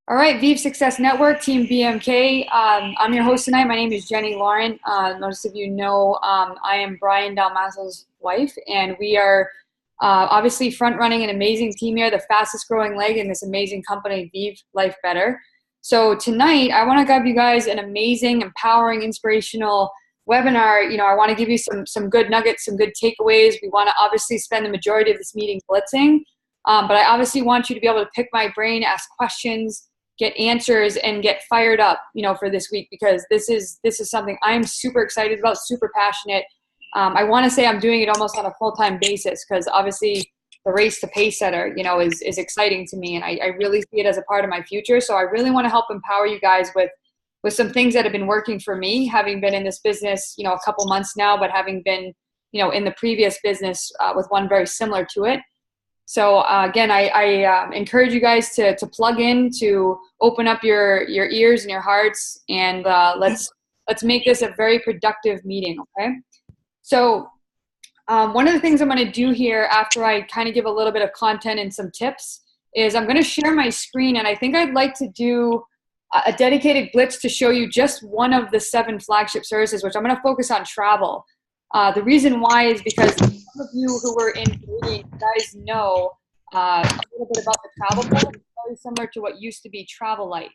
All right, Vive Success Network, Team BMK. I'm your host tonight. My name is Jenny Lauren. Most of you know I am Brian Dalmaso's wife, and we are obviously front-running an amazing team here, the fastest-growing leg in this amazing company, Vive Life Better. So tonight, I want to give you guys an amazing, empowering, inspirational webinar. I want to give you some good nuggets, some good takeaways. We want to obviously spend the majority of this meeting blitzing, but I obviously want you to be able to pick my brain, ask questions, get answers, and get fired up, for this week, because this is something I'm super excited about, super passionate. I want to say I'm doing it almost on a full-time basis, because obviously the race to Pacesetter, is exciting to me, and I really see it as a part of my future. So I really want to help empower you guys with some things that have been working for me, having been in this business, a couple months now, but having been, in the previous business with one very similar to it. So again, I encourage you guys to plug in, to open up your ears and your hearts, and let's make this a very productive meeting, okay? So one of the things I'm going to do here after I kind of give a little bit of content and some tips is I'm going to share my screen, and I think I'd like to do a dedicated blitz to show you just one of the 7 flagship services, which I'm going to focus on travel. The reason why is because some of you who were in Canadian, you guys know a little bit about the travel club. It's very similar to what used to be Travel Light.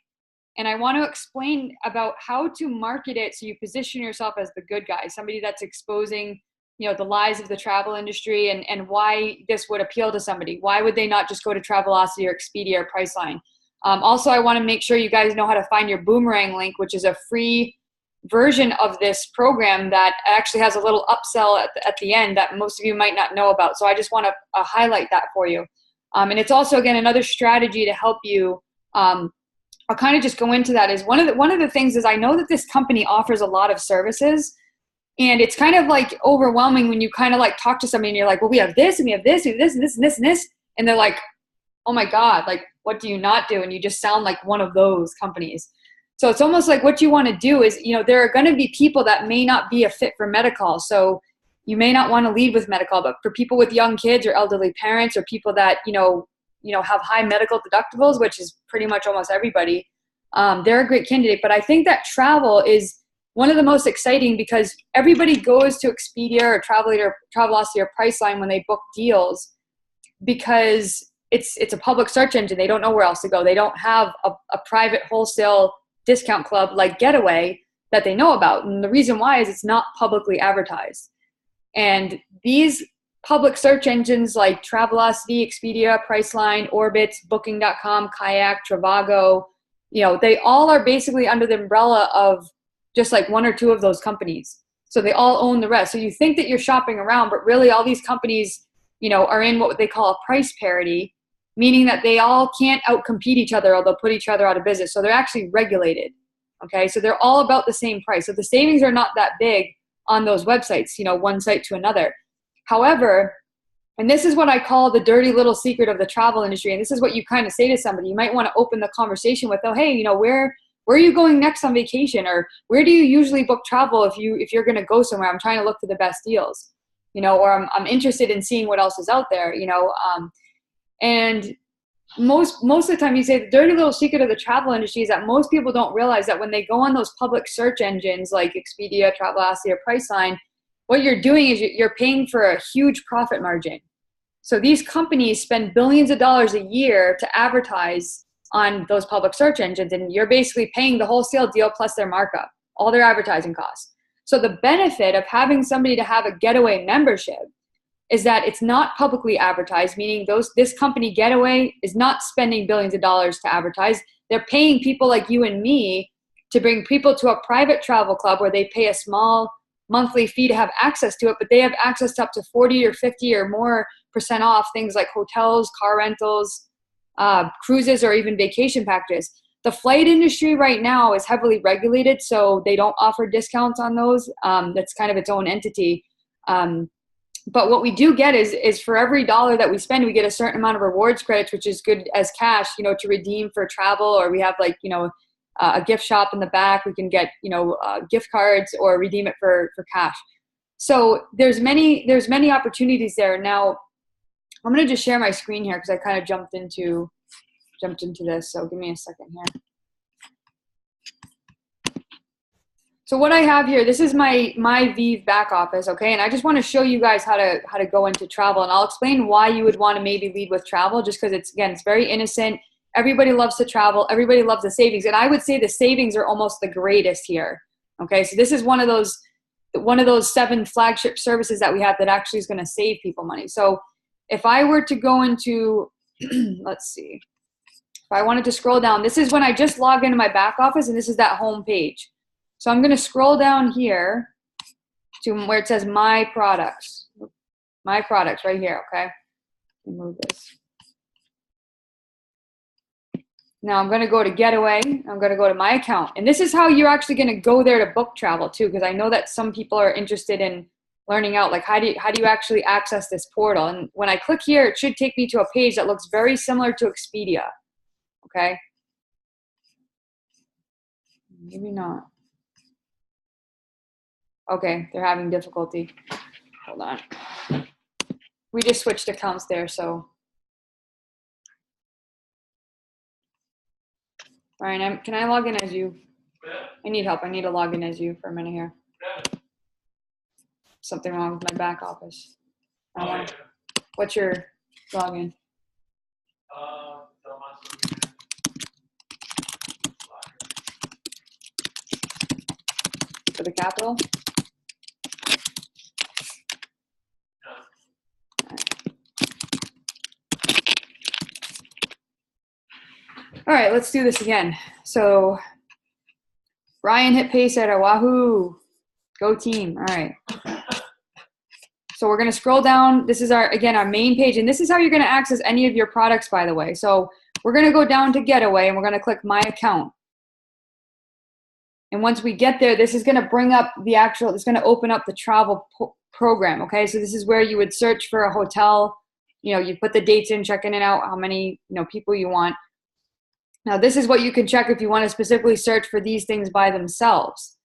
And I want to explain about how to market it so you position yourself as the good guy, somebody that's exposing, the lies of the travel industry, and why this would appeal to somebody. Why would they not just go to Travelocity or Expedia or Priceline? Also, I want to make sure you guys know how to find your Boomerang link, which is a free version of this program that actually has a little upsell at the end that most of you might not know about. So I just want to highlight that for you. And it's also, again, another strategy to help you. I'll kind of just go into that. Is one of the things is I know that this company offers a lot of services, and it's kind of like overwhelming when you kind of like talk to somebody and you're like, well, we have this and we have this and this and this and this and this. And they're like, oh my God, like, what do you not do? And you just sound like one of those companies. So it's almost like what you want to do is, there are going to be people that may not be a fit for Medi-Cal. So you may not want to lead with Medi-Cal, but for people with young kids or elderly parents or people that, have high medical deductibles, which is pretty much almost everybody, they're a great candidate. But I think that travel is one of the most exciting, because everybody goes to Expedia or Travelocity or Priceline when they book deals, because it's a public search engine. They don't know where else to go. They don't have a private wholesale discount club like Getaway that they know about. And the reason why is it's not publicly advertised. And these public search engines like Travelocity, Expedia, Priceline, Orbitz, Booking.com, Kayak, Trivago, they all are basically under the umbrella of just like 1 or 2 of those companies. So they all own the rest. So you think that you're shopping around, but really all these companies, are in what they call a price parity, meaning that they all can't outcompete each other, or they'll put each other out of business. So they're actually regulated. Okay, so they're all about the same price. So the savings are not that big on those websites, one site to another. However, and this is what I call the dirty little secret of the travel industry, and this is what you kind of say to somebody. You might want to open the conversation with, oh, hey, where are you going next on vacation? Or where do you usually book travel if you're going to go somewhere? I'm trying to look for the best deals, or I'm interested in seeing what else is out there, and most of the time you say the dirty little secret of the travel industry is that most people don't realize that when they go on those public search engines like Expedia, Travelocity, or Priceline, what you're doing is you're paying for a huge profit margin. So these companies spend billions of dollars a year to advertise on those public search engines, and you're basically paying the wholesale deal plus their markup, all their advertising costs. So the benefit of having somebody to have a Getaway membership is that it's not publicly advertised, meaning this company Getaway is not spending billions of dollars to advertise. They're paying people like you and me to bring people to a private travel club where they pay a small monthly fee to have access to it, but they have access to up to 40 or 50 or more % off things like hotels, car rentals, cruises, or even vacation packages. The flight industry right now is heavily regulated, so they don't offer discounts on those. That's kind of its own entity. But what we do get is for every dollar that we spend, we get a certain amount of rewards credits, which is good as cash, to redeem for travel, or we have like, a gift shop in the back. We can get, gift cards or redeem it for cash. So there's many opportunities there. Now, I'm going to just share my screen here because I kind of jumped into jumped into this, so give me a second here. So what I have here, this is my Vive back office, okay? And I just want to show you guys how to go into travel, and I'll explain why you would want to maybe lead with travel, just because it's very innocent. Everybody loves to travel. Everybody loves the savings, and I would say the savings are almost the greatest here. Okay, so this is one of those 7 flagship services that we have that actually is going to save people money. So if I were to go into, let's see, if I wanted to scroll down, this is when I just log into my back office, and this is that home page. So I'm going to scroll down here to where it says My Products. My Products right here, okay? Let me move this. Now I'm going to go to Getaway. I'm going to go to My Account. And this is how you're actually going to go there to book travel too, because I know that some people are interested in learning out, like how do you actually access this portal? And when I click here, it should take me to a page that looks very similar to Expedia, okay? Maybe not. Okay, they're having difficulty. Hold on. We just switched accounts there, so. Ryan, can I log in as you? I need help. I need to log in as you for a minute here. Something wrong with my back office. What's your login? For the capital? All right, let's do this again. So Ryan hit Pacesetter, wahoo, go team. All right. So we're gonna scroll down. This is our main page, and this is how you're gonna access any of your products, by the way. So we're gonna go down to Getaway, and we're gonna click My Account. And once we get there, this is gonna bring up it's gonna open up the travel program, okay? So this is where you would search for a hotel. You know, you put the dates in, check in and out, how many people you want. Now, this is what you can check if you want to specifically search for these things by themselves.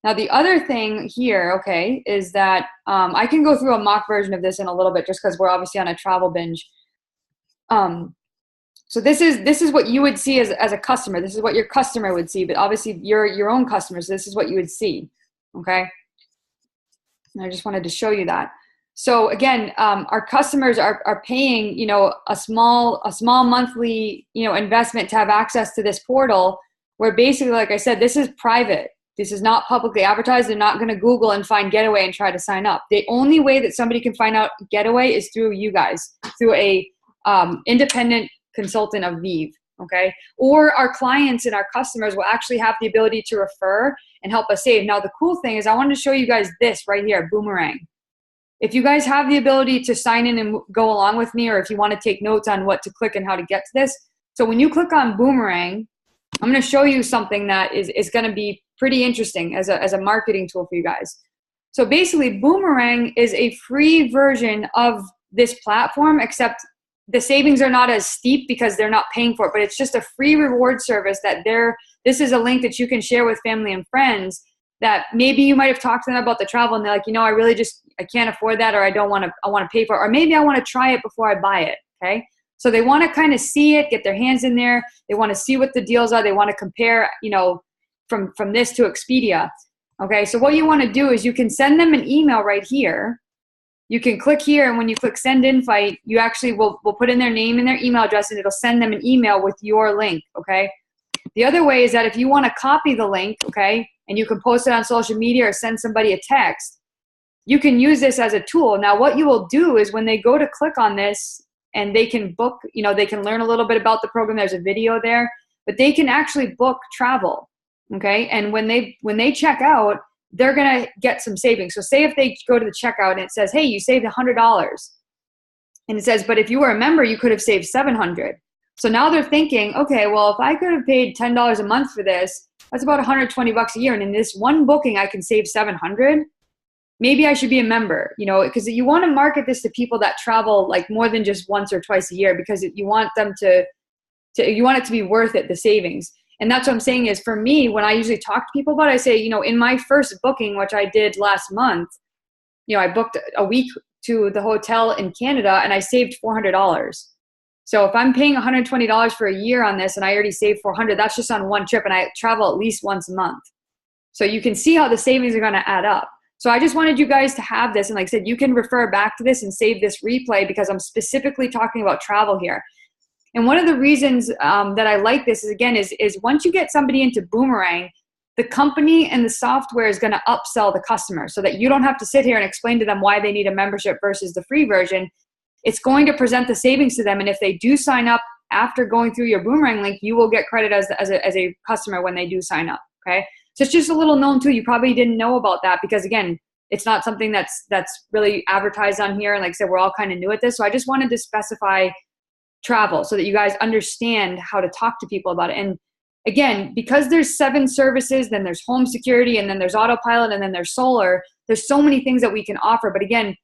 Now, the other thing here, okay, is that I can go through a mock version of this in a little bit just because we're obviously on a travel binge. So this is what you would see as a customer. This is what your customer would see, but obviously you're your own customer, so this is what you would see, okay? And I just wanted to show you that. So again, our customers are paying, a small monthly, investment to have access to this portal where basically, like I said, this is private. This is not publicly advertised. They're not going to Google and find Getaway and try to sign up. The only way that somebody can find out Getaway is through you guys, through a independent consultant of Vive, okay? Or our clients and our customers will actually have the ability to refer and help us save. Now, the cool thing is I wanted to show you guys this right here, Boomerang. If you guys have the ability to sign in and go along with me, or if you want to take notes on what to click and how to get to this. So when you click on Boomerang, I'm going to show you something that is going to be pretty interesting as a marketing tool for you guys. So basically, Boomerang is a free version of this platform, except the savings are not as steep because they're not paying for it, but it's just a free reward service that this is a link that you can share with family and friends that maybe you might have talked to them about the travel and they're like, I can't afford that, or I want to pay for it, or maybe I want to try it before I buy it, okay? So they want to kind of see it, get their hands in there. They want to see what the deals are. They want to compare, from this to Expedia, okay? So what you want to do is you can send them an email right here. You can click here, and when you click send invite, you actually will put in their name and their email address, and it'll send them an email with your link, okay? The other way is that if you want to copy the link, okay, and you can post it on social media or send somebody a text, you can use this as a tool. Now, what you will do is when they go to click on this and they can book, they can learn a little bit about the program. There's a video there, but they can actually book travel, okay? And when they check out, they're going to get some savings. So say if they go to the checkout and it says, hey, you saved $100. And it says, but if you were a member, you could have saved $700. So now they're thinking, okay, well, if I could have paid $10 a month for this, that's about $120 a year. And in this one booking, I can save $700. Maybe I should be a member, because you want to market this to people that travel like more than just once or twice a year, because you want them you want it to be worth it, the savings. And that's what I'm saying is, for me, when I usually talk to people about it, I say, in my first booking, which I did last month, I booked a week to the hotel in Canada and I saved $400. So if I'm paying $120 for a year on this and I already saved 400, that's just on one trip, and I travel at least once a month. So you can see how the savings are going to add up. So I just wanted you guys to have this. And like I said, you can refer back to this and save this replay because I'm specifically talking about travel here. And one of the reasons that I like this is, again, is once you get somebody into Boomerang, the company and the software is going to upsell the customer so that you don't have to sit here and explain to them why they need a membership versus the free version. It's going to present the savings to them. And if they do sign up after going through your Boomerang link, you will get credit as a customer when they do sign up. Okay. So it's just a little known too. You probably didn't know about that because, again, it's not something that's really advertised on here. And like I said, we're all kind of new at this. So I just wanted to specify travel so that you guys understand how to talk to people about it. And again, because there's 7 services, then there's home security, and then there's autopilot, and then there's solar. There's so many things that we can offer. But again,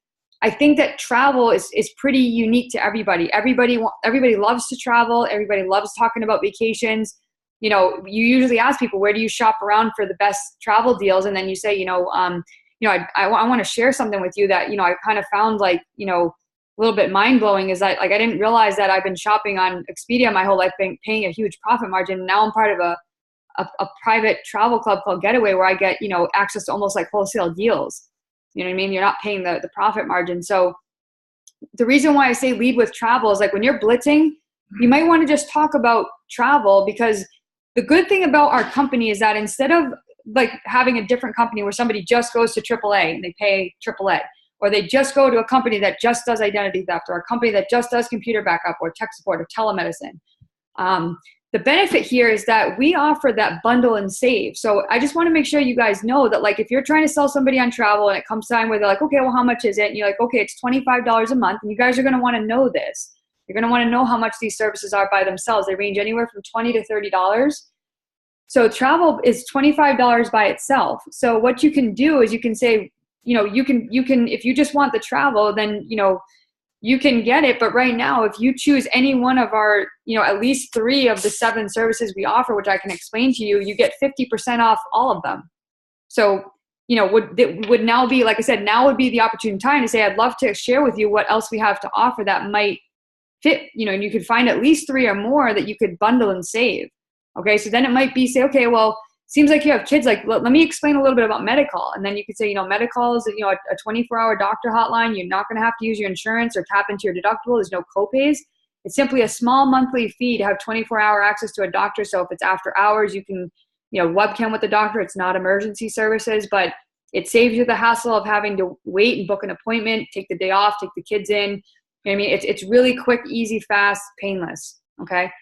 I think that travel is pretty unique to everybody. Everybody loves to travel. Everybody loves talking about vacations. You know, you usually ask people, where do you shop around for the best travel deals? And then you say, I want to share something with you that, I kind of found like, a little bit mind blowing is that, like, I didn't realize that I've been shopping on Expedia my whole life, paying a huge profit margin. Now I'm part of a private travel club called Getaway where I get, access to almost like wholesale deals. You know what I mean? You're not paying the profit margin. So the reason why I say lead with travel is, like, when you're blitzing, you might want to just talk about travel, because the good thing about our company is that instead of like having a different company where somebody just goes to AAA and they pay AAA, or they just go to a company that just does identity theft, or a company that just does computer backup or tech support or telemedicine. The benefit here is that we offer that bundle and save. So I just want to make sure you guys know that, like, if you're trying to sell somebody on travel and it comes time where they're like, okay, well, how much is it? And you're like, okay, it's $25 a month. And you guys are going to want to know this. You're going to want to know how much these services are by themselves. They range anywhere from $20 to $30. So travel is $25 by itself. So what you can do is you can say, you can, if you just want the travel, then, you can get it. But right now, if you choose any one of our, at least 3 of the 7 services we offer, which I can explain to you, you get 50% off all of them. So, would now be, like I said, now would be the opportune time to say, I'd love to share with you what else we have to offer that might fit, and you could find at least 3 or more that you could bundle and save. Okay. So then it might be, say, okay, well, seems like you have kids. Like, let me explain a little bit about Medi-Call. And then you could say, Medi-Call is, a 24-hour doctor hotline. You're not going to have to use your insurance or tap into your deductible. There's no copays. It's simply a small monthly fee to have 24-hour access to a doctor. So if it's after hours, you can, webcam with the doctor. It's not emergency services, but it saves you the hassle of having to wait and book an appointment, take the day off, take the kids in. You know what I mean? It's really quick, easy, fast, painless. Okay.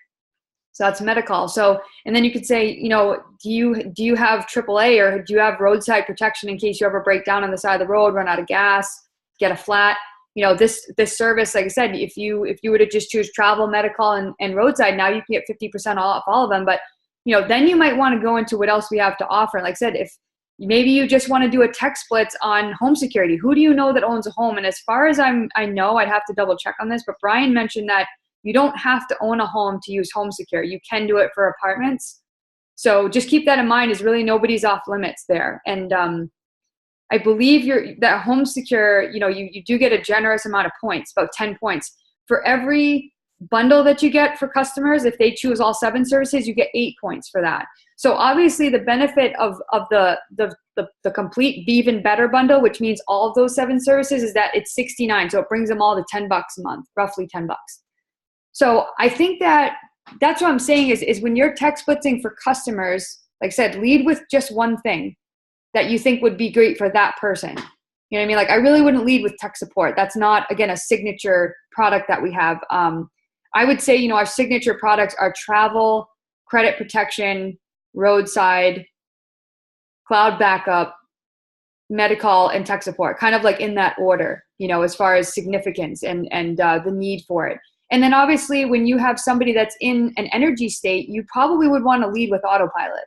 So that's Medi-Call. So, and then you could say, do you have AAA, or do you have roadside protection in case you ever break down on the side of the road, run out of gas, get a flat? This service, like I said, if you were to just choose travel, Medi-Call, and roadside, now you can get 50% off all of them. But, then you might want to go into what else we have to offer. Like I said, if maybe you just want to do a tech splits on home security, who do you know that owns a home? And as far as I know, I'd have to double check on this, but Brian mentioned that you don't have to own a home to use home secure. You can do it for apartments. So just keep that in mind, is really nobody's off limits there. And I believe that home secure, you do get a generous amount of points, about 10 points. For every bundle that you get for customers, if they choose all 7 services, you get 8 points for that. So obviously the benefit of the complete Be Even Better bundle, which means all of those 7 services, is that it's $69. So it brings them all to $10 a month, roughly $10. So I think that's what I'm saying is when you're tech splitzing for customers, like I said, lead with just one thing that you think would be great for that person. You know what I mean? Like, I really wouldn't lead with tech support. That's not, again, a signature product that we have. I would say, our signature products are travel, credit protection, roadside, cloud backup, Medi-Call, and tech support, kind of like in that order, as far as significance and the need for it. And then obviously when you have somebody that's in an energy state, you probably would want to lead with autopilot.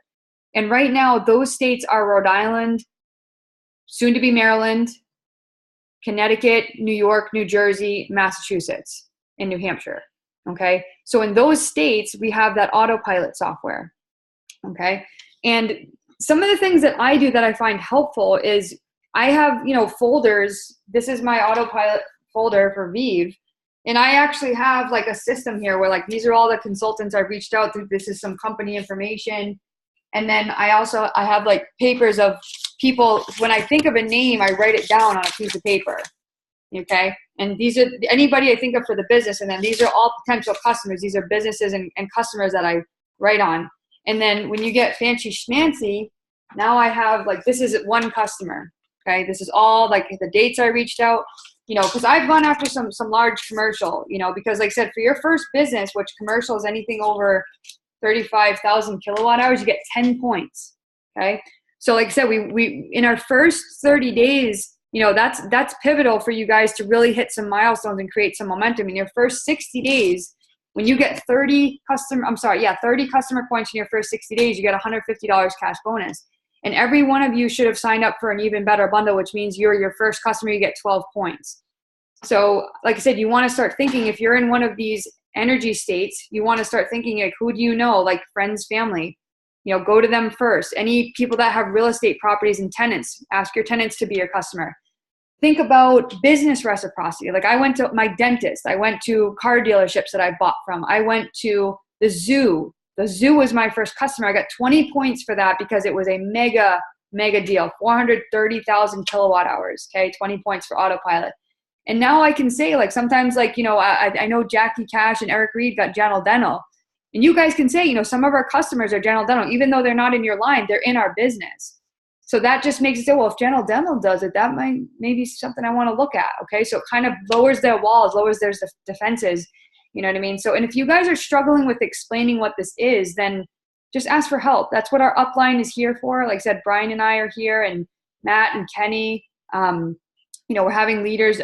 And right now those states are Rhode Island, soon to be Maryland, Connecticut, New York, New Jersey, Massachusetts, and New Hampshire. Okay. So in those states, we have that autopilot software. Okay. And some of the things that I do that I find helpful is I have, folders. This is my autopilot folder for Vive, And I actually have like a system here where like, these are all the consultants I've reached out to. This is some company information. And then I have like papers of people. When I think of a name, I write it down on a piece of paper. Okay. And these are anybody I think of for the business. And then these are all potential customers. These are businesses and customers that I write on. And then when you get fancy schmancy, now I have like, this is one customer. Okay. This is all like the dates I reached out, cause I've gone after some large commercial, because like I said, for your first business, which commercial is anything over 35,000 kilowatt hours, you get 10 points. Okay. So like I said, we in our first 30 days, that's pivotal for you guys to really hit some milestones and create some momentum. In your first 60 days, when you get 30 customer points in your first 60 days, you get $150 cash bonus. And every one of you should have signed up for an even better bundle, which means you're your first customer, you get 12 points. So like I said, you want to start thinking, if you're in one of these energy states, you want to start thinking like, who do you know? Like friends, family, go to them first. Any people that have real estate properties and tenants, ask your tenants to be your customer. Think about business reciprocity. Like I went to my dentist. I went to car dealerships that I bought from. I went to the zoo. The zoo was my first customer. I got 20 points for that because it was a mega deal. 430,000 kilowatt hours. Okay. 20 points for autopilot. And now I can say like, sometimes like, I know Jackie Cash and Eric Reed got General Dental. And you guys can say, some of our customers are General Dental, even though they're not in your line, they're in our business. So that just makes it say, well, if General Dental does it, that might maybe something I want to look at. Okay. So it kind of lowers their walls, lowers their defenses. You know what I mean? So, and if you guys are struggling with explaining what this is, then just ask for help. That's what our upline is here for. Like I said, Brian and I are here, and Matt and Kenny. We're having leaders,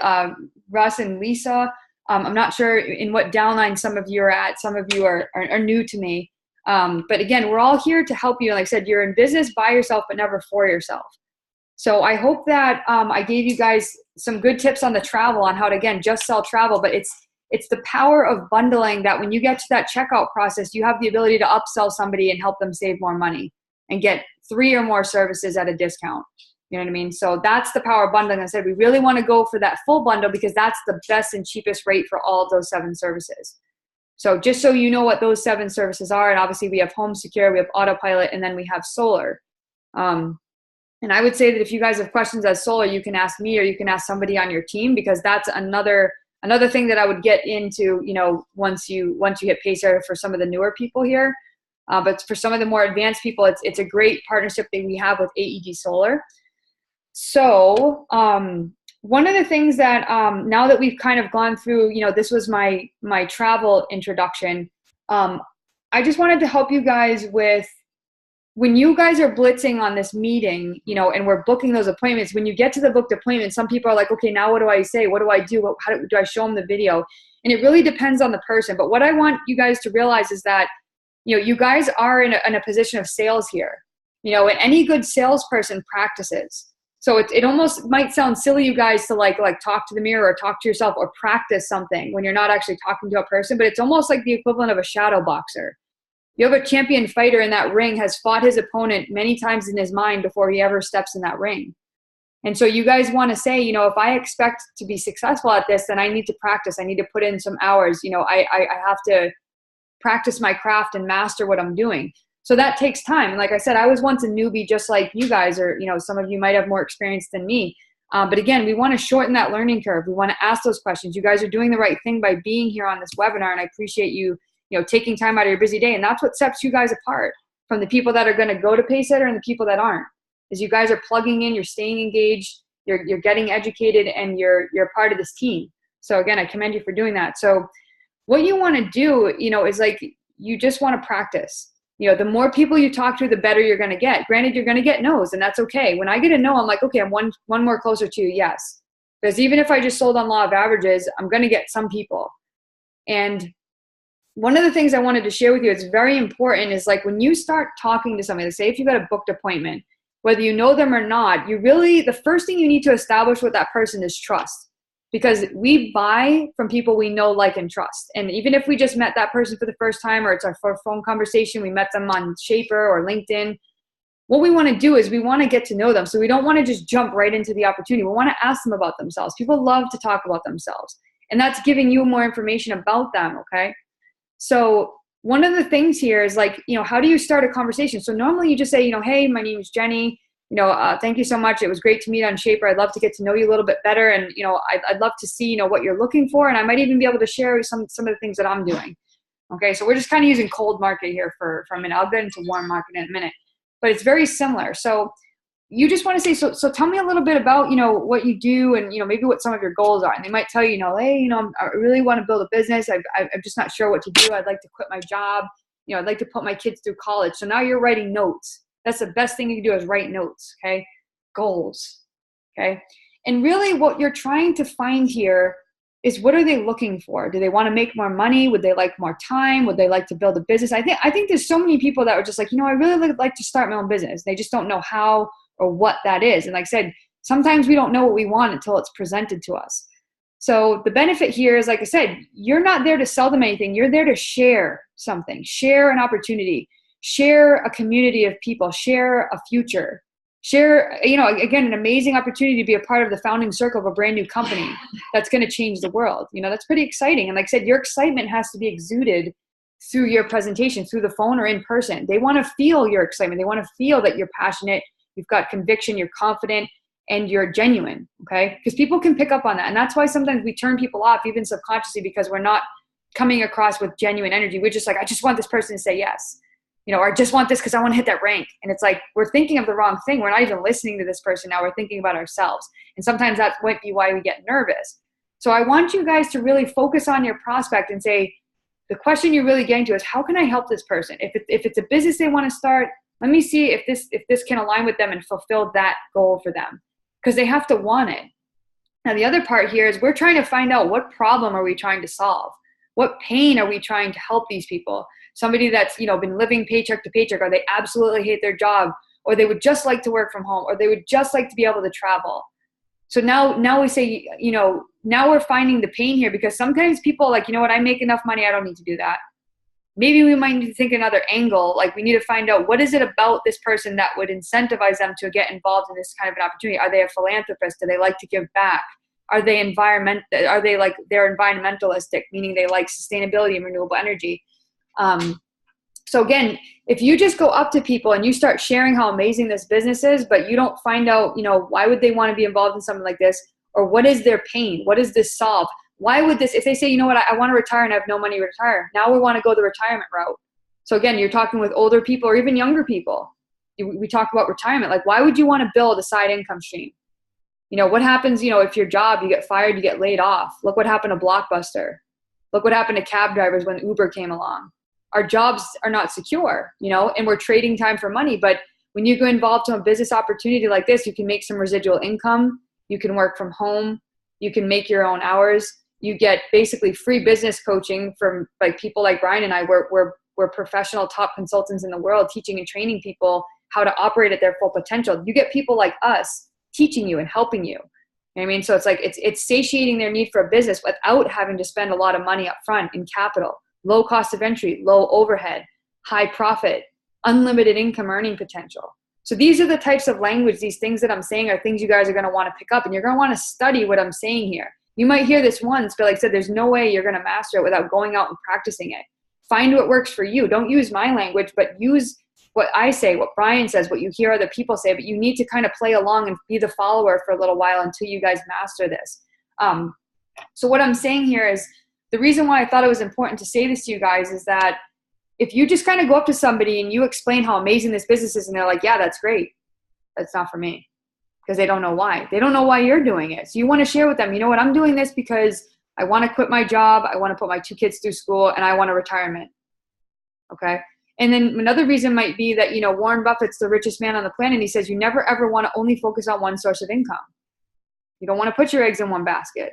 Russ and Lisa. I'm not sure in what downline some of you are at. Some of you are new to me. But again, we're all here to help you. Like I said, you're in business by yourself, but never for yourself. So I hope that I gave you guys some good tips on the travel, on how to, again, just sell travel. But it's the power of bundling that when you get to that checkout process, you have the ability to upsell somebody and help them save more money and get 3 or more services at a discount. You know what I mean? So that's the power of bundling. I said, we really want to go for that full bundle because that's the best and cheapest rate for all of those 7 services. So just so you know what those 7 services are, and obviously we have home secure, we have autopilot, and then we have solar. And I would say that if you guys have questions as solar, you can ask me or you can ask somebody on your team, because that's another thing that I would get into, once you hit Pacesetter for some of the newer people here. But for some of the more advanced people, it's a great partnership that we have with AEG Solar. So one of the things that now that we've kind of gone through, this was my travel introduction. I just wanted to help you guys with, when you guys are blitzing on this meeting, and we're booking those appointments, when you get to the booked appointment, some people are like, okay, now what do I say? What do I do? How do I show them the video? And it really depends on the person. But what I want you guys to realize is that, you guys are in a position of sales here, and any good salesperson practices. So it almost might sound silly, you guys, to like talk to the mirror or talk to yourself or practice something when you're not actually talking to a person, but it's almost like the equivalent of a shadow boxer. You have a champion fighter in that ring, has fought his opponent many times in his mind before he ever steps in that ring. And so you guys want to say, if I expect to be successful at this, then I need to practice. I need to put in some hours. I have to practice my craft and master what I'm doing. So that takes time. And like I said, I was once a newbie just like you guys, or, some of you might have more experience than me. But again, we want to shorten that learning curve. We want to ask those questions. You guys are doing the right thing by being here on this webinar. And I appreciate you, taking time out of your busy day. And that's what sets you guys apart from the people that are going to go to Pacesetter and the people that aren't, is you guys are plugging in, you're staying engaged, you're getting educated, and you're part of this team. So again, I commend you for doing that. So what you want to do, is like, you just want to practice. The more people you talk to, the better you're going to get. Granted, you're going to get no's, and that's okay. When I get a no, I'm like, okay, I'm one more closer to yes. Because even if I just sold on law of averages, I'm going to get some people. And one of the things I wanted to share with you, it's very important, is like when you start talking to somebody, say if you got a booked appointment, whether you know them or not, the first thing you need to establish with that person is trust. Because we buy from people we know, like, and trust. And even if we just met that person for the first time, or it's our first phone conversation, we met them on Shaper or LinkedIn, what we want to do is we want to get to know them. So we don't want to just jump right into the opportunity. We want to ask them about themselves. People love to talk about themselves. And that's giving you more information about them. Okay. So one of the things here is like, how do you start a conversation? So normally you just say, hey, my name is Jenny. Thank you so much. It was great to meet on Shaper. I'd love to get to know you a little bit better. And, I'd love to see, what you're looking for. And I might even be able to share some of the things that I'm doing. Okay. So we're just kind of using cold market here for a minute. I'll get into warm market in a minute, but it's very similar. So you just want to say, so tell me a little bit about, what you do and, maybe what some of your goals are. And they might tell you, hey, I really want to build a business. I'm just not sure what to do. I'd like to quit my job. I'd like to put my kids through college. So now you're writing notes. That's the best thing you can do is write notes. Okay. Goals. Okay. And really what you're trying to find here is what are they looking for? Do they want to make more money? Would they like more time? Would they like to build a business? I think there's so many people that are just like, I really would like to start my own business. They just don't know how or what that is. And like I said, sometimes we don't know what we want until it's presented to us. So the benefit here is, like I said, you're not there to sell them anything. You're there to share something, share an opportunity, share a community of people, share a future, share, again, an amazing opportunity to be a part of the founding circle of a brand new company that's going to change the world. That's pretty exciting. And like I said, your excitement has to be exuded through your presentation, through the phone or in person. They want to feel your excitement. They want to feel that you're passionate, you've got conviction, you're confident, and you're genuine, okay? Because people can pick up on that. And that's why sometimes we turn people off, even subconsciously, because we're not coming across with genuine energy. We're just like, I just want this person to say yes. Or I just want this because I want to hit that rank. And it's like, we're thinking of the wrong thing. We're not even listening to this person now. We're thinking about ourselves. And sometimes that might be why we get nervous. So I want you guys to really focus on your prospect and say, the question you're really getting to is, how can I help this person? If it's a business they want to start, let me see if this can align with them and fulfill that goal for them, because they have to want it. Now, the other part here is we're trying to find out, what problem are we trying to solve? What pain are we trying to help these people? Somebody that's, been living paycheck to paycheck, or they absolutely hate their job, or they would just like to work from home, or they would just like to be able to travel. So now we say, now we're finding the pain here, because sometimes people are like, I make enough money, I don't need to do that. Maybe we might need to think another angle. Like, we need to find out, what is it about this person that would incentivize them to get involved in this kind of an opportunity? Are they a philanthropist? Do they like to give back? Are they like, they're environmentalistic, meaning they like sustainability and renewable energy? So again, if you just go up to people and you start sharing how amazing this business is, but you don't find out, why would they want to be involved in something like this? Or what is their pain? What does this solve? Why would this, if they say, I want to retire and I have no money to retire, now we want to go the retirement route. So again, you're talking with older people or even younger people. We talk about retirement. Like, why would you want to build a side income stream? What happens, if your job, you get fired, you get laid off? Look what happened to Blockbuster. Look what happened to cab drivers when Uber came along. Our jobs are not secure, and we're trading time for money. But when you go involved in a business opportunity like this, you can make some residual income. You can work from home. You can make your own hours. You get basically free business coaching from like people like Brian and I. We're professional top consultants in the world, teaching and training people how to operate at their full potential. You get people like us teaching you and helping you. You know what I mean? So it's like, it's satiating their need for a business without having to spend a lot of money up front in capital, low cost of entry, low overhead, high profit, unlimited income earning potential. So these are the types of language, these things that I'm saying are things you guys are going to want to pick up, and you're going to want to study what I'm saying here. You might hear this once, but like I said, there's no way you're going to master it without going out and practicing it. Find what works for you. Don't use my language, but use what I say, what Brian says, what you hear other people say, but you need to kind of play along and be the follower for a little while until you guys master this. So what I'm saying here is, the reason why I thought it was important to say this to you guys is that if you just kind of go up to somebody and you explain how amazing this business is, and they're like, yeah, that's great, that's not for me. Because they don't know why. They don't know why you're doing it. So you want to share with them, I'm doing this because I want to quit my job. I want to put my 2 kids through school, and I want a retirement. Okay. And then another reason might be that, Warren Buffett's the richest man on the planet. And he says, you never ever want to only focus on one source of income. You don't want to put your eggs in one basket.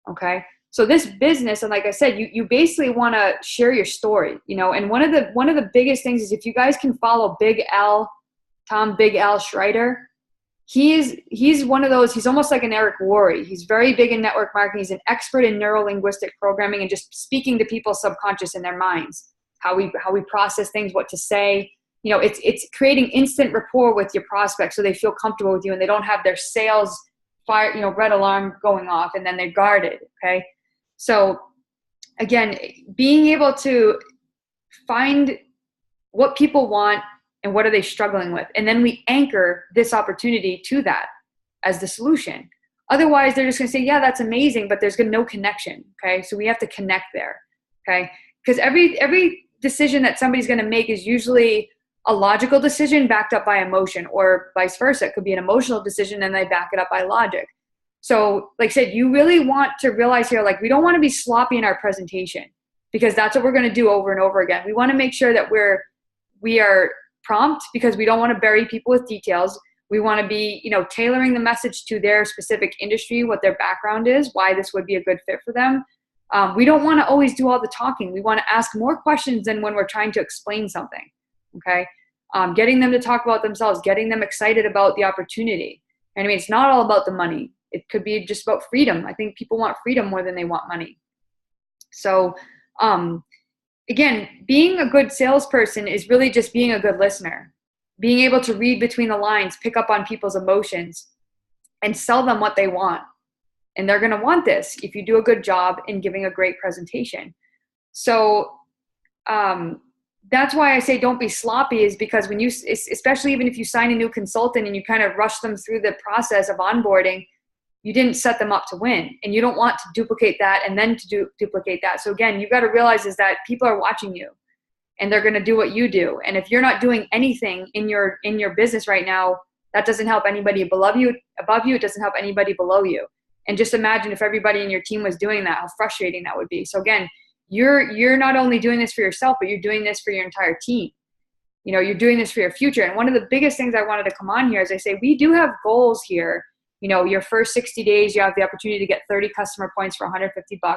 Okay. So this business, and like I said, you basically want to share your story, and one of the biggest things is, if you guys can follow Big Al Schreider. He's one of those, he's almost like an Eric Worre. He's very big in network marketing. He's an expert in neuro-linguistic programming and just speaking to people's subconscious in their minds, how we process things, what to say. It's creating instant rapport with your prospects so they feel comfortable with you and they don't have their sales fire, red alarm going off, and then they're guarded. Okay. So again, being able to find what people want and what are they struggling with, and then we anchor this opportunity to that as the solution. Otherwise, they're just going to say, yeah, that's amazing, but there's no connection. Okay, so we have to connect there. Okay, because every decision that somebody's going to make is usually a logical decision backed up by emotion, or vice versa. It could be an emotional decision and they back it up by logic. So like I said, you really want to realize here, like, we don't want to be sloppy in our presentation, because that's what we're going to do over and over again. We want to make sure that we are prompt, because we don't want to bury people with details. We want to be, tailoring the message to their specific industry, what their background is, why this would be a good fit for them. We don't want to always do all the talking. We want to ask more questions than when we're trying to explain something. Okay. Getting them to talk about themselves, getting them excited about the opportunity. And I mean, it's not all about the money. It could be just about freedom. I think people want freedom more than they want money. So, again, being a good salesperson is really just being a good listener, being able to read between the lines, pick up on people's emotions, and sell them what they want. And they're going to want this if you do a good job in giving a great presentation. So that's why I say don't be sloppy, is because when you, especially even if you sign a new consultant and you kind of rush them through the process of onboarding, you didn't set them up to win, and you don't want to duplicate that and then to duplicate that. So again, you got to realize is that people are watching you, and they're going to do what you do. And if you're not doing anything in your business right now, that doesn't help anybody above you. It doesn't help anybody below you. And just imagine if everybody in your team was doing that, how frustrating that would be. So again, you're not only doing this for yourself, but you're doing this for your entire team. You're doing this for your future. And one of the biggest things I wanted to come on here is I say, we do have goals here. Your first 60 days, you have the opportunity to get 30 customer points for $150.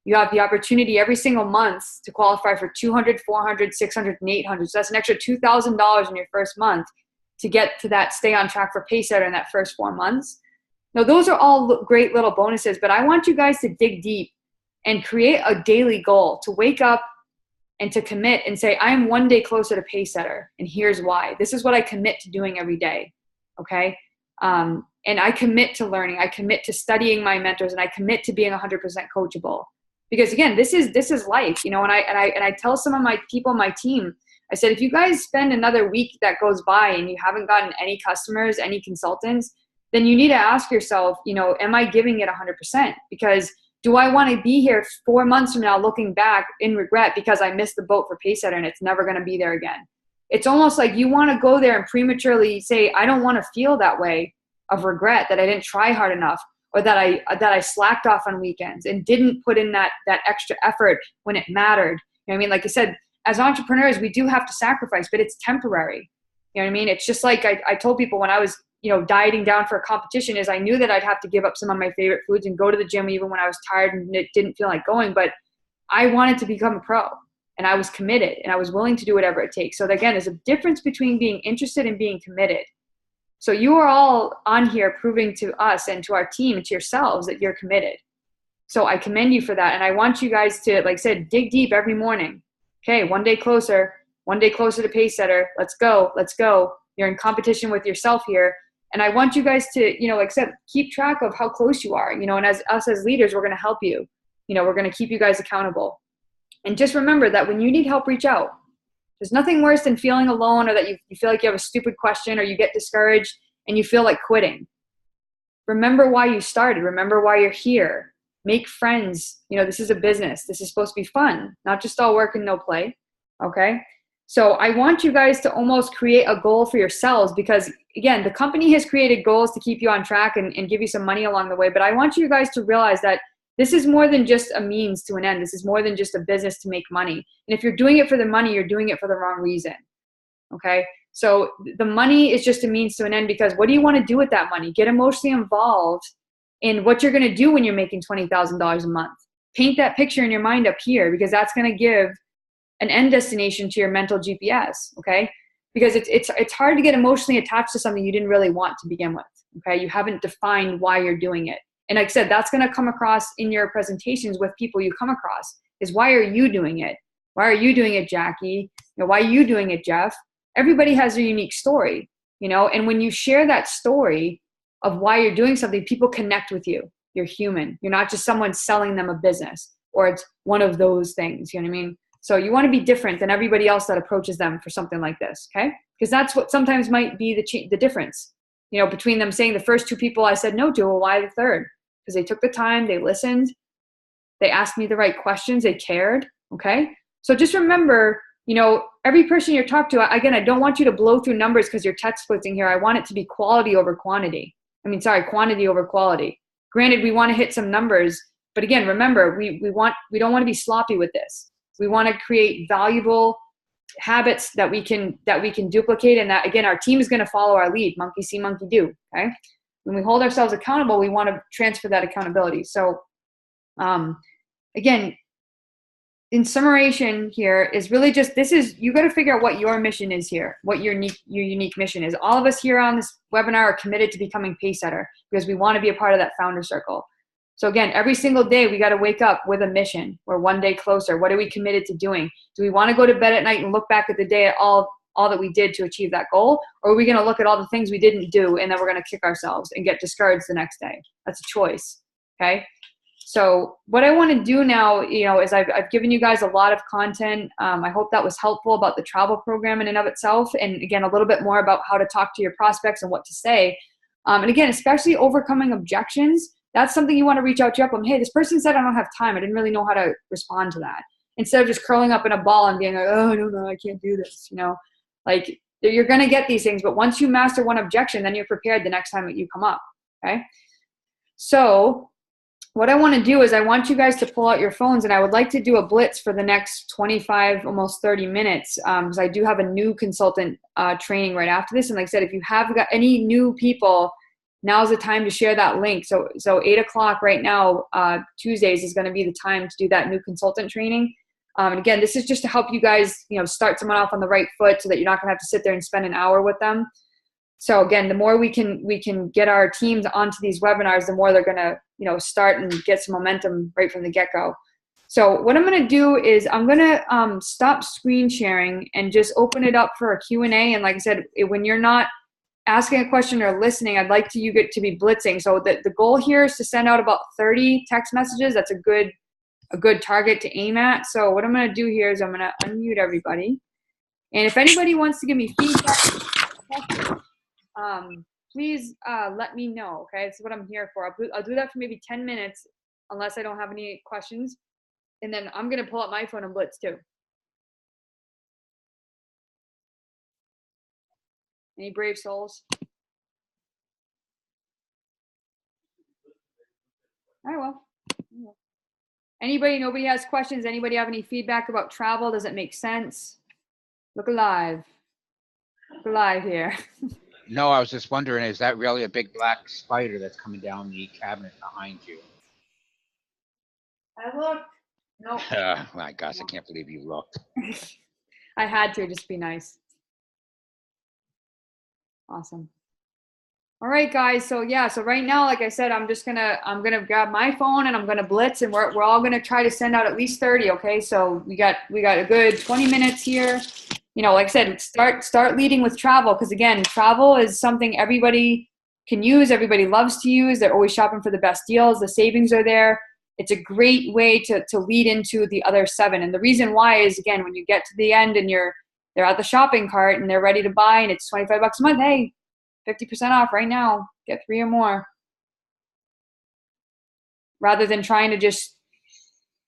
You have the opportunity every single month to qualify for 200, 400, 600, and 800. So that's an extra $2,000 in your first month to get to that stay on track for Pacesetter in that first 4 months. Now, those are all great little bonuses, but I want you guys to dig deep and create a daily goal to wake up and to commit and say, I am one day closer to Pacesetter, and here's why. This is what I commit to doing every day, okay? And I commit to learning. I commit to studying my mentors, and I commit to being 100% coachable. Because again, this is life, and I tell some of my people on my team, I said, if you guys spend another week that goes by and you haven't gotten any customers, any consultants, then you need to ask yourself, am I giving it 100%? Because do I want to be here 4 months from now looking back in regret because I missed the boat for Pacesetter and it's never going to be there again? It's almost like you want to go there and prematurely say, I don't want to feel that way of regret that I didn't try hard enough, or that I slacked off on weekends and didn't put in that extra effort when it mattered. You know what I mean? Like I said, as entrepreneurs, we do have to sacrifice, but it's temporary. You know what I mean? It's just like I told people when I was, dieting down for a competition, is I knew that I'd have to give up some of my favorite foods and go to the gym even when I was tired and it didn't feel like going, but I wanted to become a pro, and I was committed, and I was willing to do whatever it takes. So again, there's a difference between being interested and being committed. So you are all on here proving to us and to our team and to yourselves that you're committed. So I commend you for that. And I want you guys to, like I said, dig deep every morning. Okay, one day closer to Pacesetter. Let's go. You're in competition with yourself here. And I want you guys to, like I said, keep track of how close you are, and as us as leaders, we're going to help you. We're going to keep you guys accountable. And just remember that when you need help, reach out. There's nothing worse than feeling alone, or that you feel like you have a stupid question, or you get discouraged and you feel like quitting. Remember why you started. Remember why you're here. Make friends. This is a business. This is supposed to be fun, not just all work and no play. Okay? So I want you guys to almost create a goal for yourselves, because again, the company has created goals to keep you on track and give you some money along the way. But I want you guys to realize that this is more than just a means to an end. This is more than just a business to make money. And if you're doing it for the money, you're doing it for the wrong reason. Okay? So the money is just a means to an end, because what do you want to do with that money? Get emotionally involved in what you're going to do when you're making $20,000 a month. Paint that picture in your mind up here, because that's going to give an end destination to your mental GPS. Okay? Because it's hard to get emotionally attached to something you didn't really want to begin with. Okay? You haven't defined why you're doing it. And like I said, that's going to come across in your presentations with people you come across, is why are you doing it? Why are you doing it, Jackie? Why are you doing it, Jeff? Everybody has a unique story, and when you share that story of why you're doing something, people connect with you. You're human. You're not just someone selling them a business, or it's one of those things. You know what I mean? So you want to be different than everybody else that approaches them for something like this, okay? Because that's what sometimes might be the difference, you know, between them saying the first two people I said no to, well, why the third? Because they took the time, they listened, they asked me the right questions, they cared, okay? So just remember, you know, every person you're talking to, again, I don't want you to blow through numbers because you're text splitting here. I want it to be quality over quantity. Quantity over quality. Granted, we want to hit some numbers, but again, remember, we don't want to be sloppy with this. We want to create valuable habits that we can duplicate, and that, again, our team is going to follow our lead. Monkey see, monkey do, okay? When we hold ourselves accountable, we want to transfer that accountability. So again, in summation here is really just, you got to figure out what your mission is here, what your unique mission is. All of us here on this webinar are committed to becoming Pacesetter because we want to be a part of that founder circle. So again, every single day we got to wake up with a mission. We're one day closer. What are we committed to doing? Do we want to go to bed at night and look back at the day at all that we did to achieve that goal? Or are we going to look at all the things we didn't do and then we're going to kick ourselves and get discouraged the next day? That's a choice, okay? So what I want to do now, you know, is I've given you guys a lot of content. I hope that was helpful about the travel program in and of itself. And again, a little bit more about how to talk to your prospects and what to say. And again, especially overcoming objections. That's something you want to reach out to your upline. Hey, this person said I don't have time. I didn't really know how to respond to that. Instead of just curling up in a ball and being like, oh, no, I can't do this. You know, like you're going to get these things. But once you master one objection, then you're prepared the next time that you come up. Okay. So what I want to do is I want you guys to pull out your phones, and I would like to do a blitz for the next 25, almost 30 minutes, because I do have a new consultant training right after this. And like I said, if you have got any new people, now's the time to share that link. So 8 o'clock right now, Tuesdays is going to be the time to do that new consultant training. And again, this is just to help you guys, you know, start someone off on the right foot so that you're not going to have to sit there and spend an hour with them. So again, the more we can get our teams onto these webinars, the more they're going to, you know, start and get some momentum right from the get-go. So what I'm going to do is I'm going to stop screen sharing and just open it up for a Q&A. And like I said, when you're not asking a question or listening, I'd like you get to be blitzing. So the goal here is to send out about 30 text messages. That's a good target to aim at. So what I'm going to do here is I'm going to unmute everybody. And if anybody wants to give me feedback, please let me know, okay? That's what I'm here for. I'll do that for maybe 10 minutes unless I don't have any questions. And then I'm going to pull up my phone and blitz too. Any brave souls? I will. Nobody has questions? Anybody have any feedback about travel? Does it make sense? Look alive. Look alive here. No, I was just wondering, is that really a big black spider that's coming down the cabinet behind you? I looked. Nope. My gosh, I can't believe you looked. I had to just be nice. Awesome. All right, guys. So yeah, so right now, like I said, I'm gonna grab my phone and I'm gonna blitz, and we're all gonna try to send out at least 30. Okay, so we got a good 20 minutes here. You know, like I said, start leading with travel, because again, travel is something everybody can use. Everybody loves to use. They're always shopping for the best deals. The savings are there. It's a great way to lead into the other 7. And the reason why is, again, when you get to the end and they're at the shopping cart and they're ready to buy and it's $25 a month, hey, 50% off right now, get 3 or more. Rather than trying to just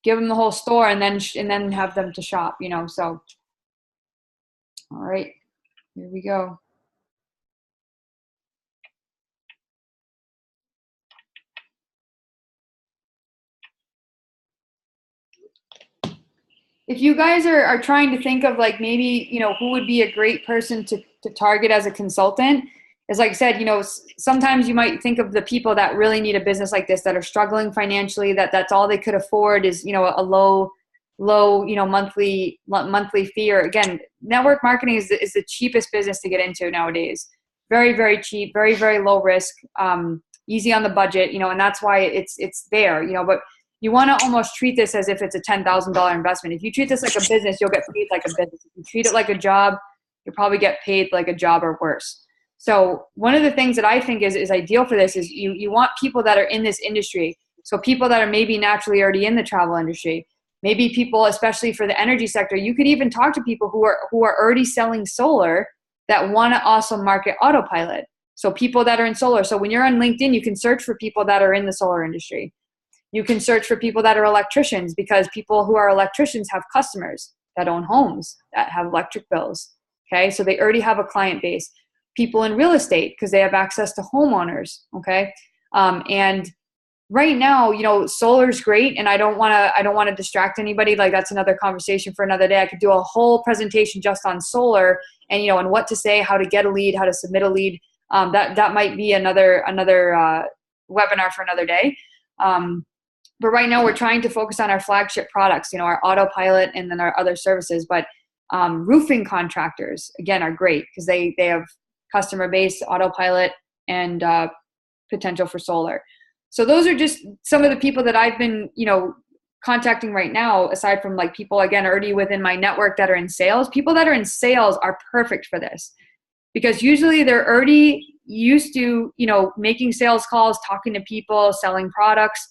give them the whole store and then have them to shop, you know. So, all right, here we go. If you guys are trying to think of, like, maybe, you know, who would be a great person to target as a consultant, is, like I said, you know, sometimes you might think of the people that really need a business like this, that are struggling financially, that's all they could afford is, you know, a low, you know, monthly fee. Or again, network marketing is the cheapest business to get into nowadays. Very, very cheap, very, very low risk, easy on the budget, you know, and that's why it's there, you know. But you want to almost treat this as if it's a $10,000 investment. If you treat this like a business, you'll get paid like a business. If you treat it like a job, you'll probably get paid like a job or worse. So one of the things that I think is ideal for this is you want people that are in this industry. So people that are maybe naturally already in the travel industry, maybe people, especially for the energy sector, you could even talk to people who are already selling solar that want to also market autopilot. So people that are in solar. So when you're on LinkedIn, you can search for people that are in the solar industry. You can search for people that are electricians, because people who are electricians have customers that own homes that have electric bills. Okay, so they already have a client base. People in real estate, because they have access to homeowners. Okay, and right now, solar is great, and I don't want to distract anybody. Like, that's another conversation for another day. I could do a whole presentation just on solar, and and what to say, how to get a lead, how to submit a lead. That might be another webinar for another day. But right now we're trying to focus on our flagship products, our autopilot and then our other services. But roofing contractors, again, are great because they have customer base, autopilot, and potential for solar. So those are just some of the people that I've been, contacting right now, aside from like people, again, already within my network that are in sales. People that are in sales are perfect for this, because usually they're already used to, making sales calls, talking to people, selling products.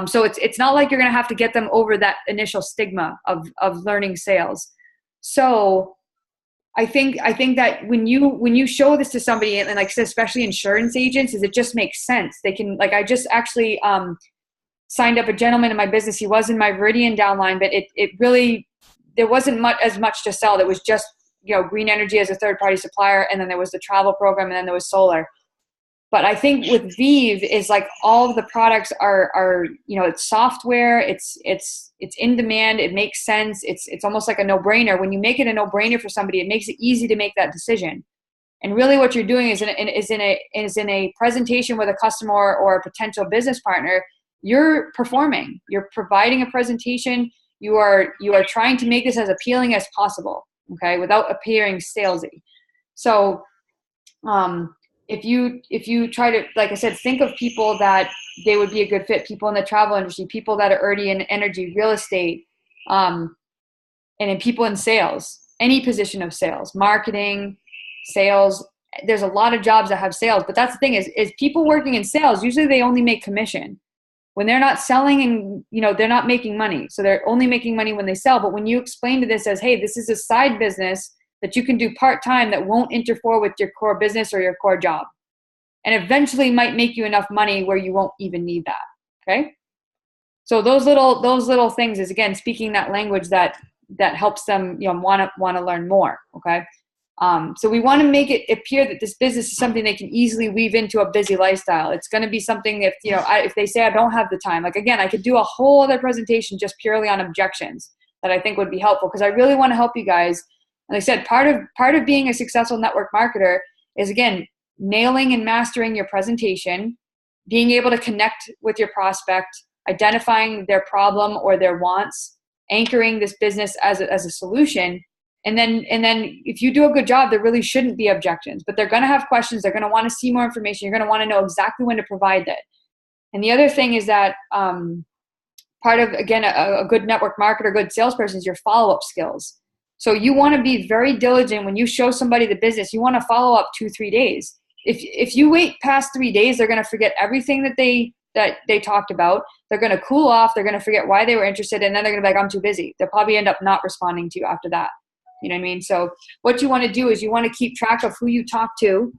So it's not like you're going to have to get them over that initial stigma of learning sales. So I think that when you show this to somebody, and like I said, especially insurance agents, is it just makes sense. They can, like, I just actually signed up a gentleman in my business. He was in my Viridian downline, but it really, there wasn't as much to sell. There was just, green energy as a third party supplier. And then there was the travel program, and then there was solar. But I think with Vive is like all of the products are it's software, it's in demand, it makes sense, it's almost like a no-brainer. When you make it a no-brainer for somebody, it makes it easy to make that decision. And really what you're doing is in a presentation with a customer or a potential business partner, you're performing, you're providing a presentation, you are trying to make this as appealing as possible, okay, without appearing salesy. So if you try to, like I said, think of people that they would be a good fit, people in the travel industry, people that are already in energy, real estate, and in people in sales, any position of sales, marketing, sales. There's a lot of jobs that have sales, but that's the thing is people working in sales, usually they only make commission. When they're not selling, and they're not making money. So they're only making money when they sell. But when you explain to this as, hey, this is a side business that you can do part-time that won't interfere with your core business or your core job, and eventually might make you enough money where you won't even need that. Okay. So those little things is, again, speaking that language that helps them, want to learn more. Okay. So we want to make it appear that this business is something they can easily weave into a busy lifestyle. It's going to be something if they say I don't have the time, like, again, I could do a whole other presentation just purely on objections that I think would be helpful, because I really want to help you guys. And like I said, part of being a successful network marketer is, again, nailing and mastering your presentation, being able to connect with your prospect, identifying their problem or their wants, anchoring this business as a solution. And then if you do a good job, there really shouldn't be objections, but they're going to have questions. They're going to want to see more information. You're going to want to know exactly when to provide that. And the other thing is that part of, again, a good network marketer, good salesperson, is your follow-up skills. So you want to be very diligent when you show somebody the business. You want to follow up 2-3 days. If you wait past 3 days, they're going to forget everything that they talked about. They're going to cool off. They're going to forget why they were interested, and then they're going to be like, I'm too busy. They'll probably end up not responding to you after that. You know what I mean? So what you want to do is you want to keep track of who you talk to,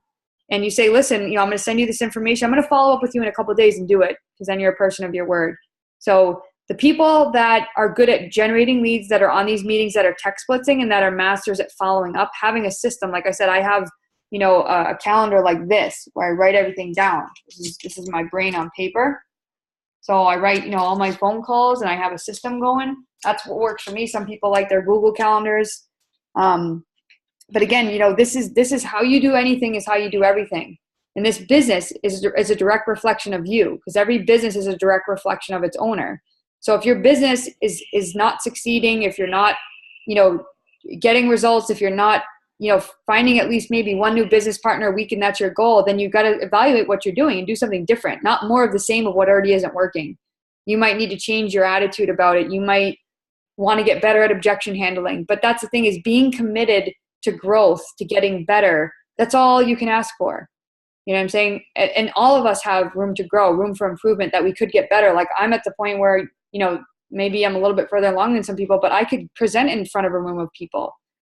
and you say, listen, I'm going to send you this information. I'm going to follow up with you in a couple of days and do it, because then you're a person of your word. So the people that are good at generating leads, that are on these meetings, that are text blitzing, and that are masters at following up, having a system. Like I said, I have, a calendar like this where I write everything down. This is my brain on paper. So I write, all my phone calls, and I have a system going. That's what works for me. Some people like their Google calendars. But again, this is how you do anything, is how you do everything. And this business is a direct reflection of you, because every business is a direct reflection of its owner. So if your business is not succeeding, if you're not, getting results, if you're not, finding at least maybe one new business partner a week, and that's your goal, then you've got to evaluate what you're doing and do something different, not more of the same of what already isn't working. You might need to change your attitude about it. You might want to get better at objection handling. But that's the thing, is being committed to growth, to getting better, That's all you can ask for. You know what I'm saying? And all of us have room to grow, room for improvement, that we could get better. Like I'm at the point where, you know, maybe I'm a little bit further along than some people, but I could present in front of a room of people.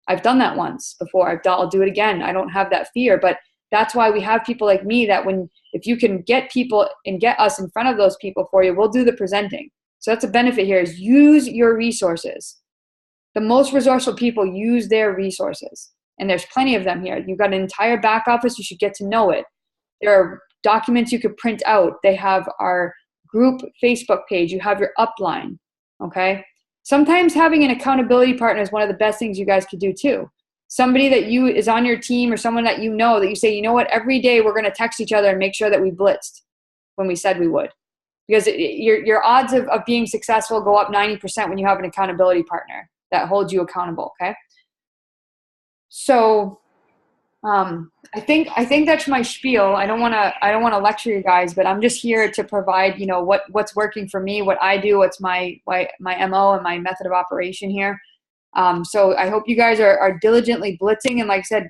I've done that once before. I'll do it again. I don't have that fear, but that's why we have people like me that if you can get people and get us in front of those people for you, we'll do the presenting. So that's a benefit here, is use your resources. The most resourceful people use their resources, and there's plenty of them here. You've got an entire back office. You should get to know it. There are documents you could print out. They have our group Facebook page. You have your upline, okay? Sometimes having an accountability partner is one of the best things you guys could do too. Somebody that is on your team, or someone that you know, that you say, you know what, every day we're going to text each other and make sure that we blitzed when we said we would. Because your odds of being successful go up 90% when you have an accountability partner that holds you accountable, okay? So I think that's my spiel. I don't want to lecture you guys, but I'm just here to provide, you know, what's working for me, what I do, what's my MO and my method of operation here. So I hope you guys are diligently blitzing. And like I said,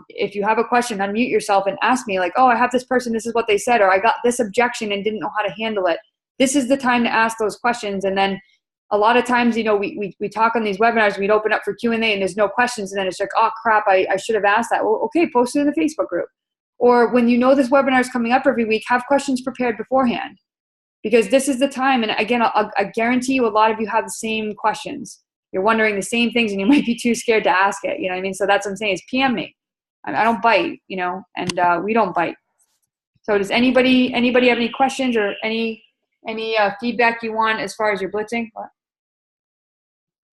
if you have a question, unmute yourself and ask me, like, oh, I have this person, this is what they said, or I got this objection and didn't know how to handle it. This is the time to ask those questions. And then a lot of times, you know, we talk on these webinars, we'd open up for Q&A and there's no questions. And then it's like, oh crap, I should have asked that. Well, okay, post it in the Facebook group. Or when you know this webinar is coming up every week, have questions prepared beforehand, because this is the time. And again, I guarantee you a lot of you have the same questions. You're wondering the same things and you might be too scared to ask it. You know what I mean? So that's what I'm saying, is PM me. I don't bite, you know, and we don't bite. So does anybody have any questions or any feedback you want as far as your blitzing? What?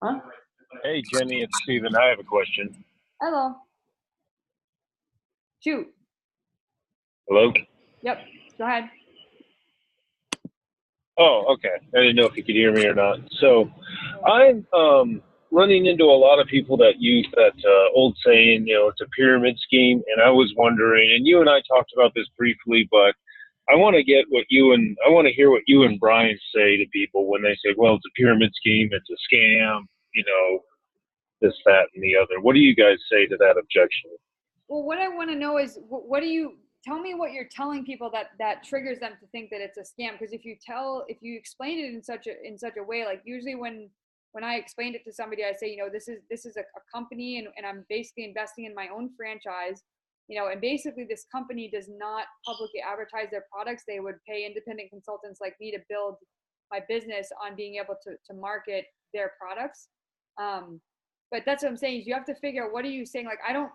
Huh? Hey, Jenny, it's Steven. I have a question. Hello. Shoot. Hello? Yep. Go ahead. Oh, okay. I didn't know if you could hear me or not. So I'm running into a lot of people that use that old saying, you know, it's a pyramid scheme. And I was wondering, and you and I talked about this briefly, but I want to hear what you and Brian say to people when they say, well, it's a pyramid scheme, it's a scam, you know, this, that, and the other. What do you guys say to that objection? Well, what I want to know is, what do you tell me what you're telling people that triggers them to think that it's a scam? Because if you explain it in such a way, like usually when I explained it to somebody, I say, you know, this is a company and I'm basically investing in my own franchise. You know, and basically this company does not publicly advertise their products. They would pay independent consultants like me to build my business on being able to market their products. But that's what I'm saying, is you have to figure out, what are you saying? Like, I don't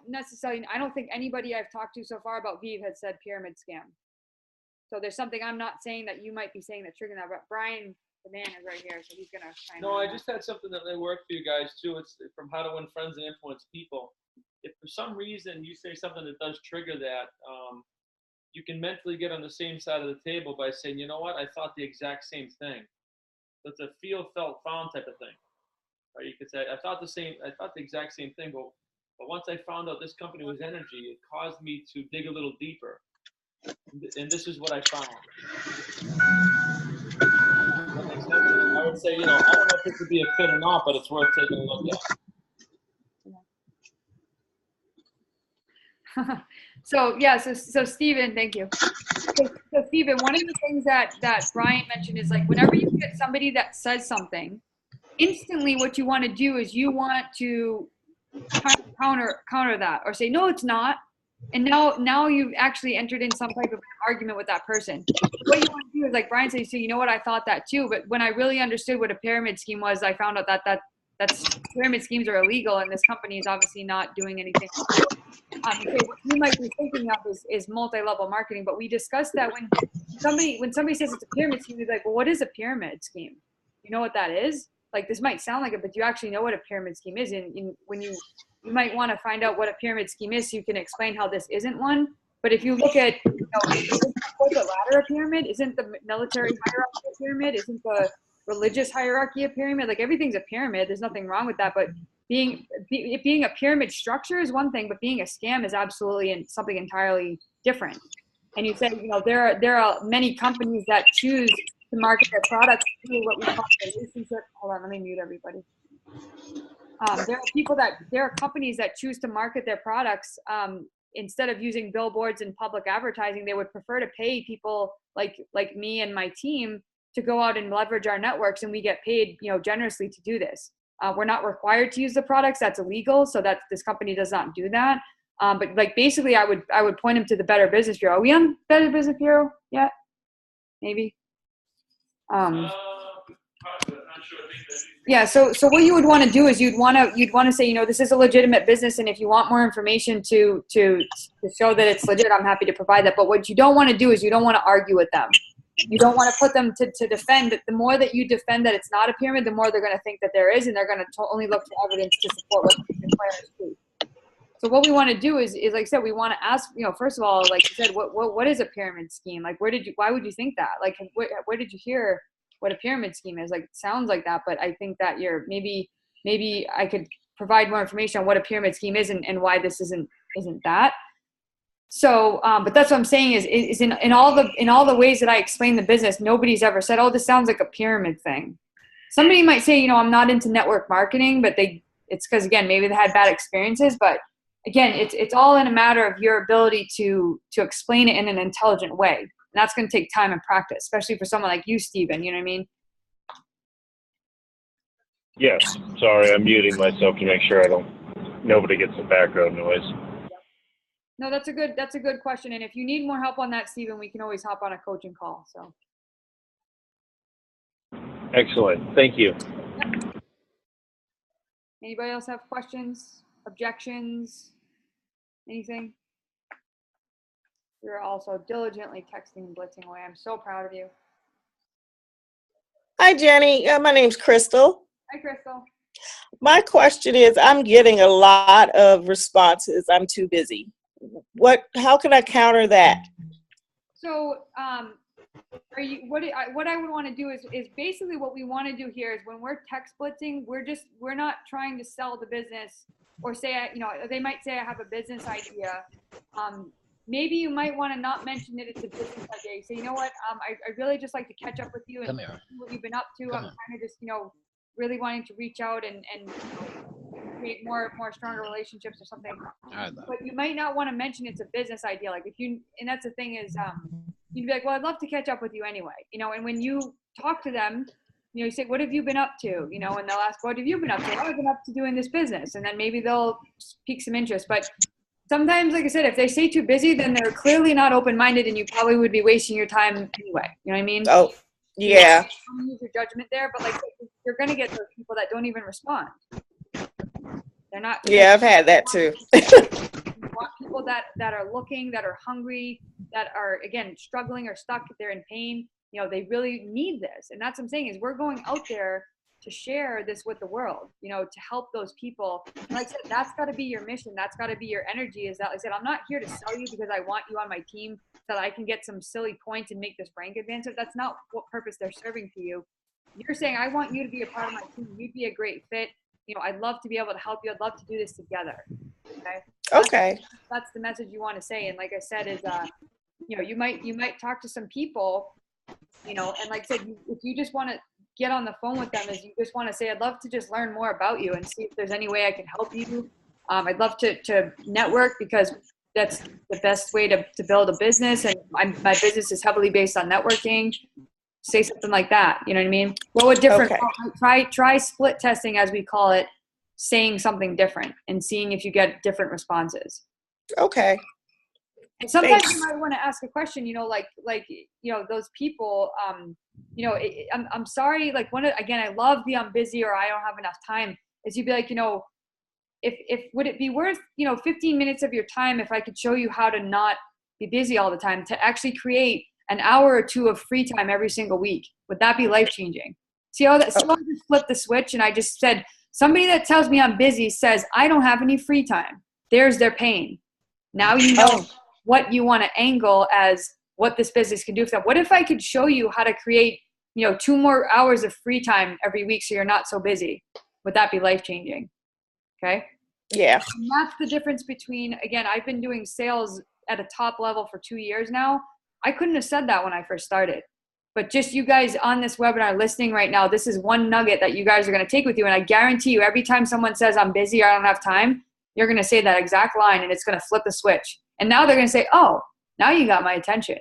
think anybody I've talked to so far about Vive has said pyramid scam. So there's something I'm not saying that you might be saying that's triggering that. But Brian, the man, is right here, so he's going to chime in. No, I just had something that may work for you guys too. It's from How to Win Friends and Influence People. If for some reason you say something that does trigger that, you can mentally get on the same side of the table by saying, you know what, I thought the exact same thing. So it's a feel, felt, found type of thing. Or you could say, I thought the exact same thing, but once I found out this company was energy, it caused me to dig a little deeper. And this is what I found. That makes sense? I would say, you know, I don't know if this would be a fit or not, but it's worth taking a look at. So Steven, thank you. So Steven, one of the things that Brian mentioned is, like, whenever you get somebody that says something, instantly what you want to do is you want to counter that, or say, no, it's not. And now you've actually entered in some type of argument with that person. What you want to do is, like Brian said, so you know what, I thought that too. But when I really understood what a pyramid scheme was, I found out that's pyramid schemes are illegal, and this company is obviously not doing anything. So what you might be thinking of is multi-level marketing, but we discussed that when somebody says it's a pyramid scheme, they're like, well, what is a pyramid scheme? You know what that is? Like, this might sound like it, but you actually know what a pyramid scheme is. And when you might want to find out what a pyramid scheme is so you can explain how this isn't one. But if you look at, you know, isn't the corporate ladder a pyramid? Isn't the military hierarchy a pyramid? Isn't the religious hierarchy a pyramid? Like, everything's a pyramid. There's nothing wrong with that. But being a pyramid structure is one thing, but being a scam is absolutely something entirely different. And you said, you know, there are many companies that choose to market their products through what we call relationship. Hold on, let me mute everybody. There are companies that choose to market their products instead of using billboards and public advertising, they would prefer to pay people like me and my team to go out and leverage our networks, and we get paid, generously to do this. We're not required to use the products. That's illegal. So that this company does not do that. But like, basically I would point them to the Better Business Bureau. Are we on Better Business Bureau yet? Maybe. Yeah. So what you would want to do is you'd want to say, this is a legitimate business, and if you want more information to show that it's legit, I'm happy to provide that. But what you don't want to do is you don't want to argue with them. You don't want to put them to defend. The more that you defend that it's not a pyramid, the more they're going to think that there is, and they're going to only look for evidence to support what they declare is true. So what we want to do is like I said, we want to ask, first of all, like you said, what is a pyramid scheme? Like, why would you think that? Like, where did you hear what a pyramid scheme is? Like, it sounds like that, but I think that maybe I could provide more information on what a pyramid scheme is and why this isn't that. So, but that's what I'm saying is in all the ways that I explain the business, nobody's ever said, oh, this sounds like a pyramid thing. Somebody might say, I'm not into network marketing, but it's because, again, maybe they had bad experiences, but again, it's all in a matter of your ability to explain it in an intelligent way. And that's going to take time and practice, especially for someone like you, Steven. You know what I mean? Yes. Sorry, I'm muting myself to make sure nobody gets the background noise. No, that's a good question. And if you need more help on that, Steven, we can always hop on a coaching call. So. Excellent. Thank you. Yep. Anybody else have questions, objections, anything? You're also diligently texting and blitzing away. I'm so proud of you. Hi, Jenny. My name's Crystal. Hi, Crystal. My question is, I'm getting a lot of responses. I'm too busy. How can I counter that? So, what I would want to do is basically what we want to do here is when we're text blitzing, we're not trying to sell the business or say, they might say I have a business idea. Maybe you might want to not mention that it's a business idea. You say, you know what, I really just like to catch up with you and see what you've been up to. I'm kind of just, really wanting to reach out and create more stronger relationships or something. But you might not want to mention it's a business idea. Like and that's the thing is, you'd be like, well, I'd love to catch up with you anyway. And when you talk to them, you say, what have you been up to? And they'll ask, what have you been up to? Oh, I've been up to doing this business. And then maybe they'll pique some interest. But sometimes, like I said, if they say too busy, then they're clearly not open-minded and you probably would be wasting your time anyway. You know what I mean? Oh, yeah. You use your judgment there, but like you're going to get those people that don't even respond. They're not. Yeah, I've had that too. You want people that are looking, that are hungry, that are, again, struggling or stuck, they're in pain. They really need this. And that's what I'm saying is we're going out there to share this with the world, to help those people. And like I said, that's got to be your mission. That's got to be your energy is that, like I said, I'm not here to sell you because I want you on my team so that I can get some silly points and make this rank advancement. That's not what purpose they're serving to you. You're saying, I want you to be a part of my team. You'd be a great fit. I'd love to be able to help you. I'd love to do this together. Okay. That's the message you want to say. And like I said, is, you might talk to some people, and like I said, if you just want to get on the phone with them, is you just want to say, I'd love to just learn more about you and see if there's any way I can help you. I'd love to network because that's the best way to build a business. And my business is heavily based on networking. Say something like that. You know what I mean? Go a different, try split testing, as we call it, saying something different and seeing if you get different responses. Okay. And sometimes you might want to ask a question, like those people, I'm sorry, like again, I love the I'm busy or I don't have enough time, is you'd be like, if would it be worth, 15 minutes of your time if I could show you how to not be busy all the time, to actually create an hour or two of free time every single week? Would that be life-changing? See how that, so I just flipped the switch and I just said, somebody that tells me I'm busy says, I don't have any free time. There's their pain. Now you know what you want to angle as what this business can do for them. What if I could show you how to create, 2 more hours of free time every week so you're not so busy? Would that be life-changing? Okay. Yeah. And that's the difference between, again, I've been doing sales at a top level for 2 years now. I couldn't have said that when I first started, but just you guys on this webinar listening right now, this is one nugget that you guys are going to take with you. And I guarantee you, every time someone says I'm busy or I don't have time, you're going to say that exact line and it's going to flip the switch. And now they're going to say, oh, now you got my attention.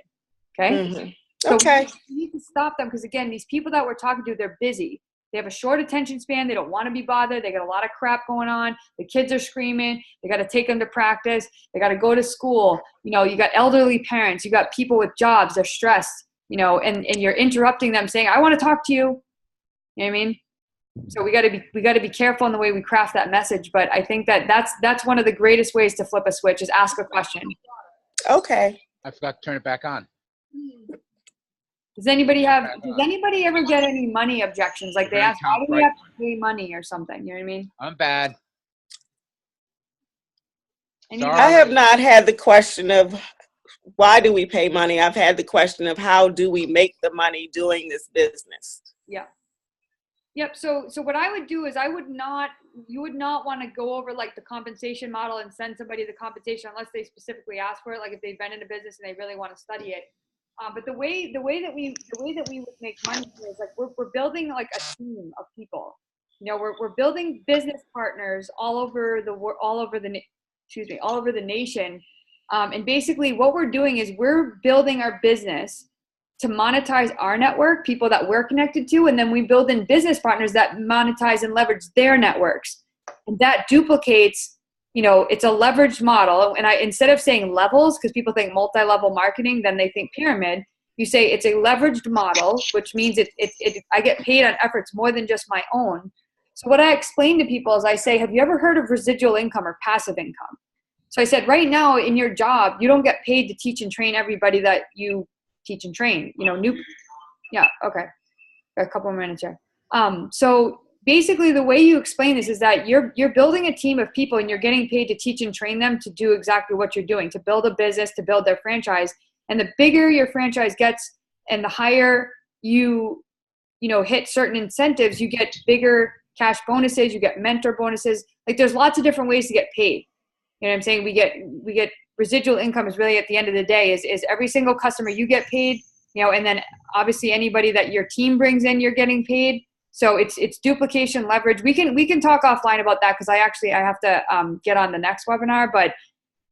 Okay. Mm-hmm. So Okay. we need to stop them because, again, these people that we're talking to, they're busy. They have a short attention span. They don't want to be bothered. They got a lot of crap going on. The kids are screaming. They got to take them to practice. They got to go to school. You know, you got elderly parents. You got people with jobs. They're stressed, you know, and you're interrupting them saying, I want to talk to you. You know what I mean? So we got to be careful in the way we craft that message. But I think that's one of the greatest ways to flip a switch is ask a question. Okay. I forgot to turn it back on. Does anybody ever get any money objections? Like they ask, why do we have to pay money or something? You know what I mean? I'm bad. I have not had the question of why do we pay money. I've had the question of how do we make the money doing this business. Yeah. Yep. So what I would do is you would not want to go over like the compensation model and send somebody the compensation unless they specifically ask for it. Like if they've been in a business and they really want to study it. But the way that we would make money is like we're building like a team of people. You know, we're building business partners all over the nation. And basically what we're doing is we're building our business to monetize our network, people that we're connected to, and then we build in business partners that monetize and leverage their networks. And that duplicates, you know, it's a leveraged model. And instead of saying levels, because people think multi-level marketing, then they think pyramid, you say it's a leveraged model, which means I get paid on efforts more than just my own. So what I explain to people is I say, have you ever heard of residual income or passive income? So I said, right now in your job, you don't get paid to teach and train everybody that you teach and train, you know, yeah. Okay. Got a couple more minutes here. So basically the way you explain this is that you're building a team of people and you're getting paid to teach and train them to do exactly what you're doing, to build a business, to build their franchise. And the bigger your franchise gets and the higher you hit certain incentives, you get bigger cash bonuses, you get mentor bonuses. Like there's lots of different ways to get paid. You know what I'm saying? We get residual income is really at the end of the day is every single customer you get paid, you know, and then obviously anybody that your team brings in, you're getting paid. So it's duplication leverage. We can talk offline about that because I have to get on the next webinar, but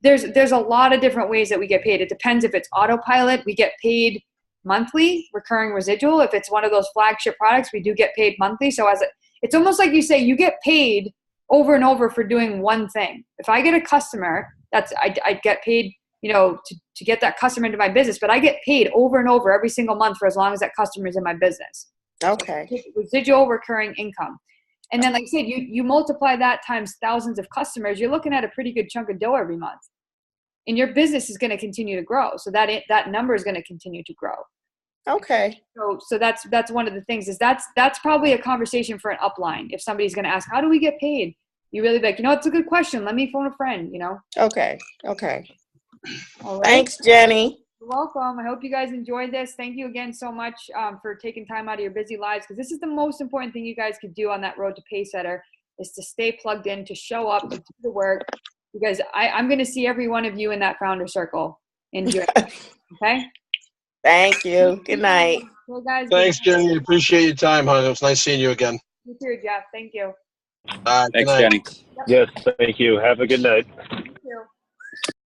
there's a lot of different ways that we get paid. It depends if it's autopilot, we get paid monthly, recurring residual. If it's one of those flagship products, we do get paid monthly. So it's almost like you say you get paid over and over for doing one thing. If I get a customer, I get paid, you know, to get that customer into my business, but I get paid over and over every single month for as long as that customer is in my business. Okay. So residual recurring income. And then like I said, you multiply that times thousands of customers, you're looking at a pretty good chunk of dough every month. And your business is going to continue to grow. So that number is going to continue to grow. Okay. So that's one of the things is that's probably a conversation for an upline. If somebody's going to ask, how do we get paid? You really be like, you know, it's a good question. Let me phone a friend, you know? Okay. Okay. All right. Thanks, Jenny. You're welcome. I hope you guys enjoyed this. Thank you again so much for taking time out of your busy lives, because this is the most important thing you guys could do on that road to Pacesetter is to stay plugged in, to show up, to do the work, because I'm going to see every one of you in that founder circle in June. Okay? Thank you. Good night. Well, guys, Thanks, Jenny. Appreciate your time, hon. It was nice seeing you again. You too, Jeff. Thank you. Good Thanks, night. Jenny. Yes, thank you. Have a good night.